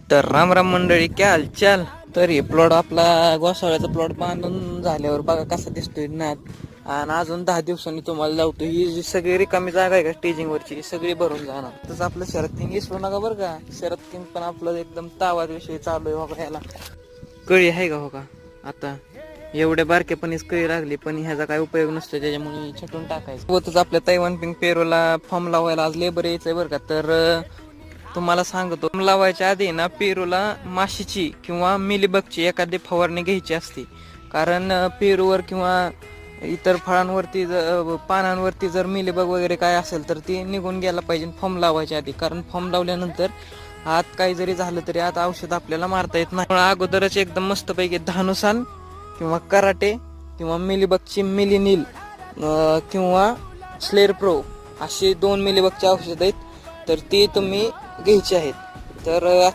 तर राम राम मंडळी, क्या हालचाल. तर हे प्लॉट आपला गोसाळ्याचा प्लॉट बांधून झाल्यावर बघा कसा दिसतोय ना. आणि अजून 10 दिवसांनी तुम्हाला लावतो. ही जी सगळी रिकामी जागा आहे का स्टेजिंग वरची, सगळी भरून जाणार. तसं आपलं शरद किंग विसरू नका बरं का. शरद किंग पण आपलं एकदम तावाद विषय चालू आहे बघा. ह्याला कळी आहे का हो का. आता एवढ्या बारकेपणीच कळी लागली, पण ह्याचा काय उपयोग नसतो, त्याच्यामुळे छटून टाकायचं. सोबतच आपल्या तैवान पिंक पेरूला फॉर्म लावायला आज लेबर यायचंय बरं का. तर तुम्हाला सांगतो, लावायच्या आधी ना पेरूला माशीची किंवा मिलीबगची एखादी फवारणी घ्यायची असते. कारण पेरूवर किंवा इतर फळांवरती पानांवरती जर मिलीबग वगैरे काय असेल तर ती निघून गेला पाहिजे फॉर्म लावायच्या आधी. कारण फॉर्म लावल्यानंतर आत काही जरी झालं तरी आत औषध आपल्याला मारता येत नाही. अगोदरच एकदम मस्तपैकी धानुसान किंवा कराटे किंवा मिलीबगची मिलीनील किंवा स्लेर प्रो अशी 2 मिलीबगची औषध आहेत. तर ती तुम्ही घ्यायची आहेत. तर